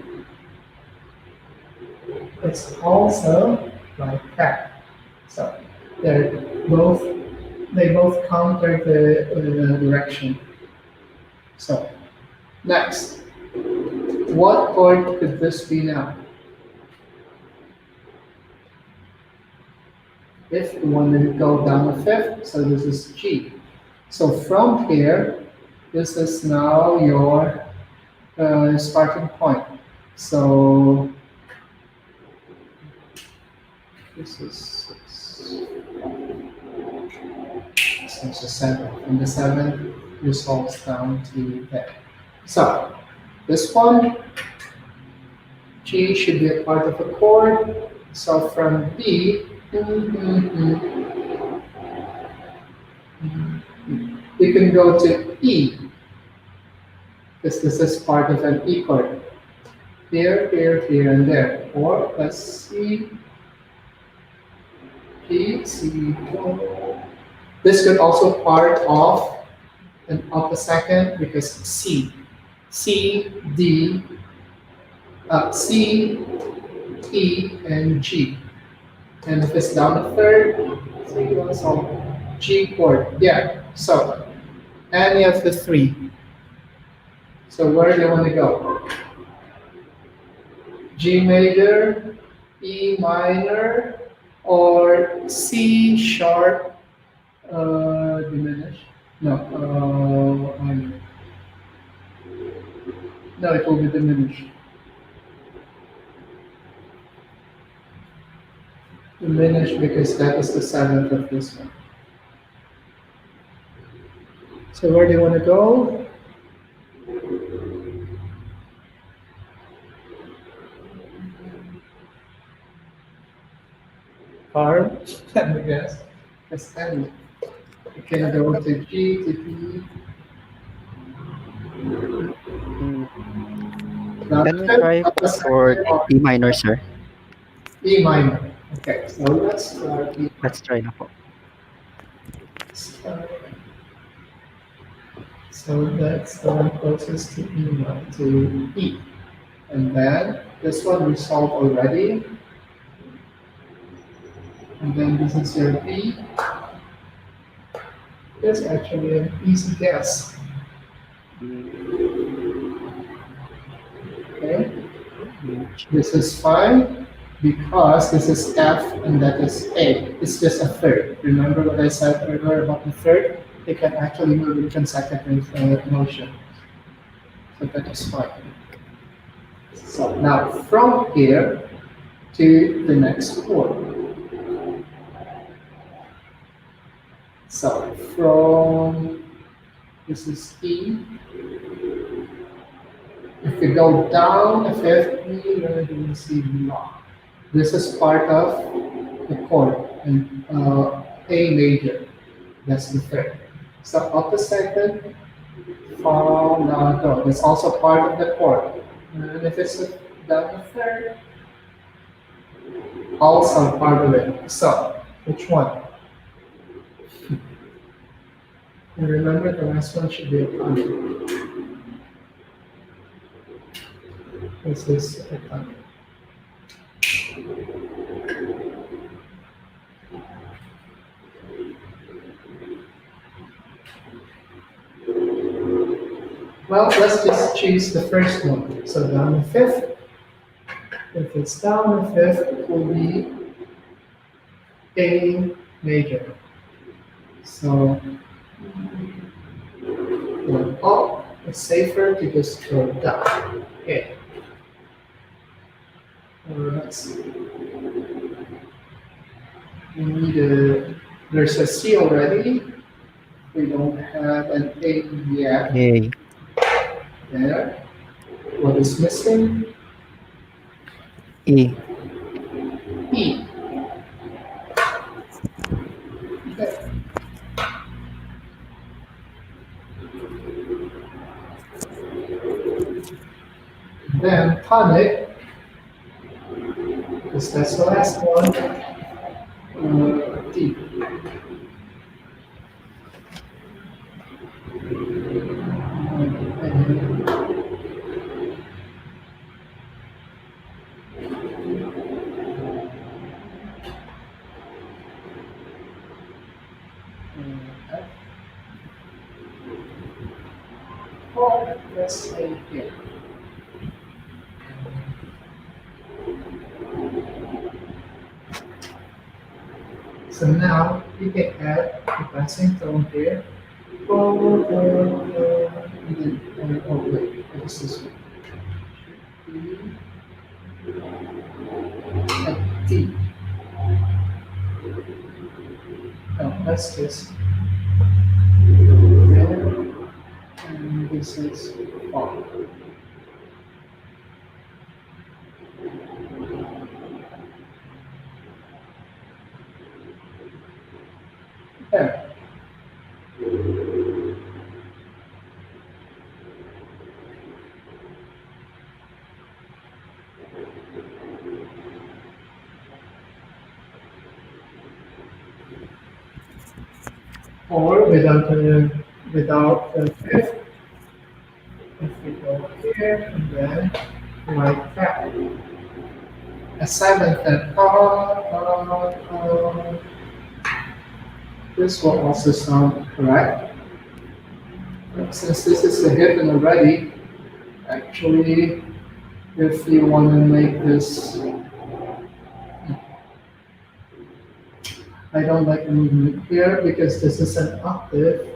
it's also like that. So they both counter the direction. So next, what chord could this be now? If you want to go down a fifth, so this is G. So from here, this is now your starting point. So this is 6. This is a 7. And the 7 resolves down to there. So this one, G should be a part of a chord. So from B, we can go to E, because this is part of an E chord. Here, here, here, and there. Or let's see, G, C. This could also part of an up a second because C, D, C, E, and G. And if it's down a third, so you want to solve G chord. Yeah, so Any of the three. So where do you want to go? G major, E minor, or C sharp diminished? No, minor. No, it will be diminished. Diminished because that is the seventh of this one. So where do you want to go? Harm, I guess. That's any. You can go to G to B. Can we try for E minor, sir? E minor. Okay, so let's start E. Let's try na po. So that's the one closest to E minor, to E. And then this one we solved already. And then this is your B. It's actually an easy guess. Okay. This is fine because this is F and that is A. It's just a third. Remember what I said earlier about the third? They can actually move in consecutive motion. So that is fine. So now from here to the next chord. So from, this is E. If we go down a fifth E, where do we see La? This is part of the chord, and A major. That's the third. So up the second, Fa, La, Do. That's also part of the chord. And if it's down the third, also part of it. So, which one? And remember, the last one should be a tonic. This is a tonic. Well, let's just choose the first one. So down the fifth. If it's down the fifth, it will be A major. So going up, it's safer to just go down. Okay. Let's see. We need there's a C already. We don't have an A yet. A. There. What is missing? E. E. Okay. Then tonic, because that's the last one. D. Or let's say here. So now you can add the passing tone here. Oh, wait, this is and D. Oh, that's this. And this is all. There. Or without the fifth, if we go here and then like that. A seventh and this will also sound correct. Since this is a given already, actually, if you want to make this, I don't like the movement here because this is an octave.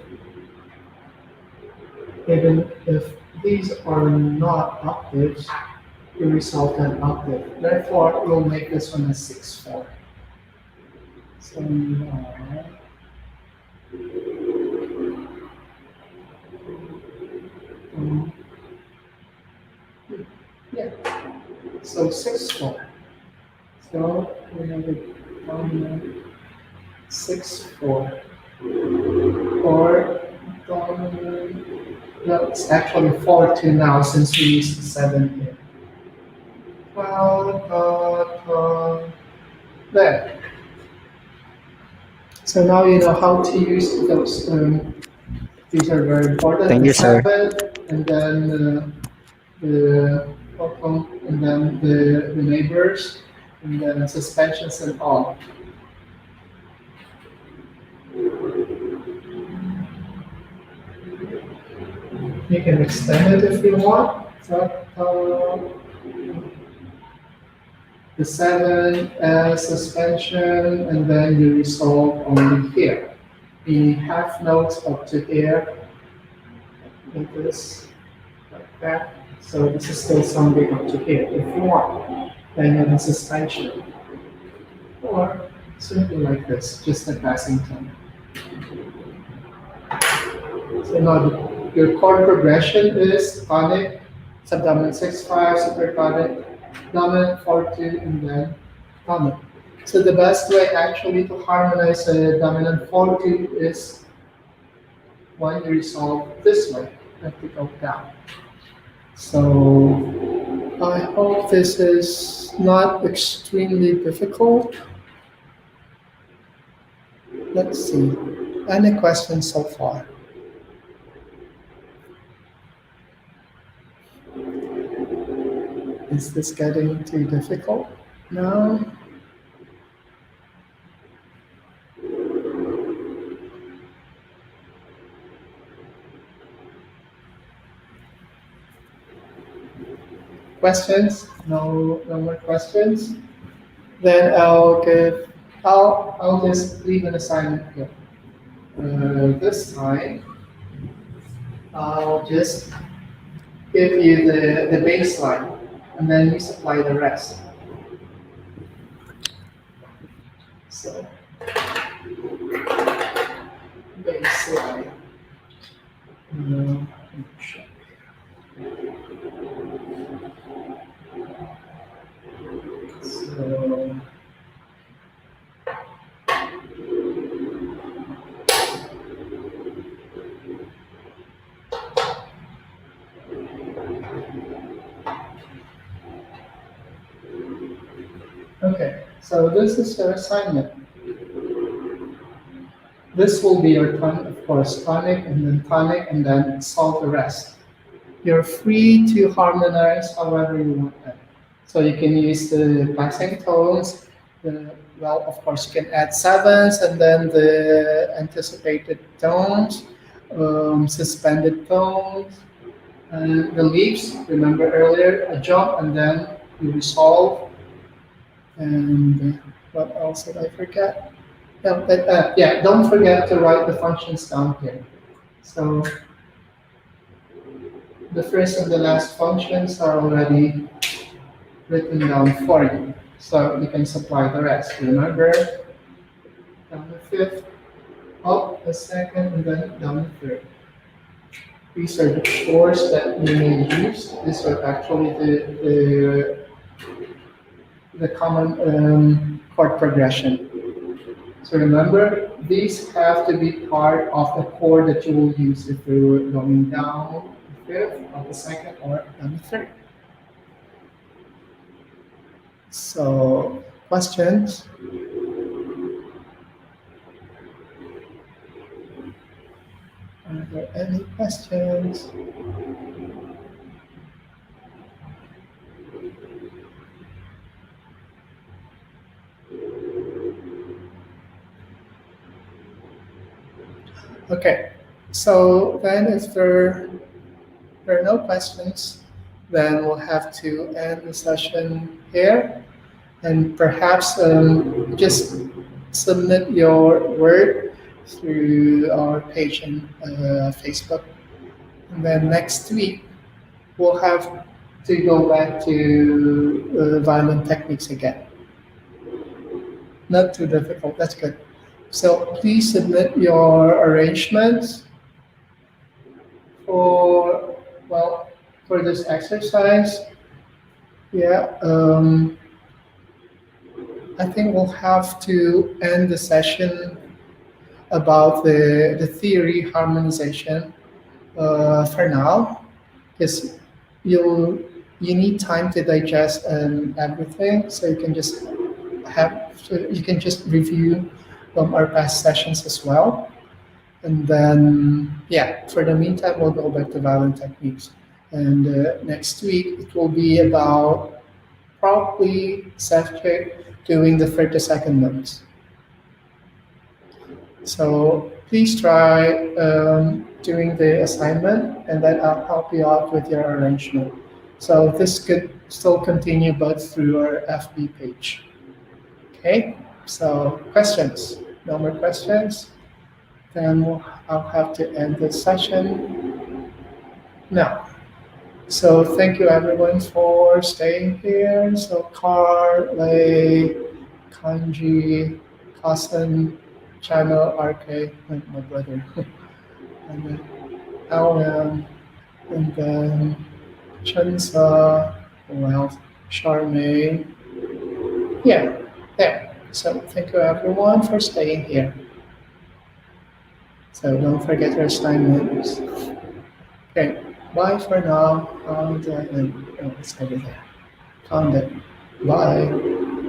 Even if these are not octaves, you resolve an octave. Therefore, we'll make this one a 6/4. So now, um, yeah, so 6/4. So we have it on 6/4. Or no, it's actually 4/2 now since we used 7 here. There. So now you know how to use those. These are very important. Thank The you, sir. 7, and then the and then the neighbors, and then suspensions and all. You can extend it if you want. But, the 7 as suspension, and then you resolve only here. The half notes up to here, like this, like that. So this is still sounding up to here if you want. Then you have a suspension. Or simply like this, just a passing tone. So now your chord progression is tonic, subdominant 6/5, supertonic, dominant 4/2, and then tonic. So the best way actually to harmonize a dominant 4/2 is when you resolve this way, and to go down. So I hope this is not extremely difficult. Let's see. Any questions so far? Is this getting too difficult? No? Questions? No, no more questions? Then I'll just leave an assignment here. This time, I'll just give you the baseline, and then you supply the rest. So, baseline. Check. So, okay, so this is your assignment. This will be your tonic, of course, tonic and then solve the rest. You're free to harmonize however you want them. So you can use the passing tones. Well, of course, you can add sevens and then the anticipated tones, suspended tones, and the leaps. Remember earlier, a jump and then you resolve. And what else did I forget? Yeah, don't forget to write the functions down here. So the first and the last functions are already written down for you. So you can supply the rest. Remember, down the fifth, up the second, and then down the third. These are the chords that you may use. These are actually the common chord progression. So remember, these have to be part of the chord that you will use if you're going down the fifth, up the second, or down the third. So, questions? Are there any questions? Okay, So then if there are no questions, then we'll have to end the session here. And perhaps just submit your work through our page in Facebook. And then next week, we'll have to go back to violin techniques again. Not too difficult, that's good. So please submit your arrangements for, well, for this exercise. Yeah, I think we'll have to end the session about the theory harmonization for now, because you need time to digest everything, so you can just review our past sessions as well, and then yeah, for the meantime we'll go back to violin techniques, and next week it will be about probably Seth doing the 30-second notes. So please try doing the assignment, and then I'll help you out with your arrangement. So this could still continue, but through our FB page. Okay, so questions? No more questions? Then I'll have to end this session now. So thank you everyone for staying here. So Carl, Lei, Kanji, Kasan, Channel, RK, and my brother, and then Alan, and then Chansa, who else? Charmaine. Yeah, there. So thank you everyone for staying here. So don't forget your assignments. Okay, bye for now. It's over there. Found it. Bye.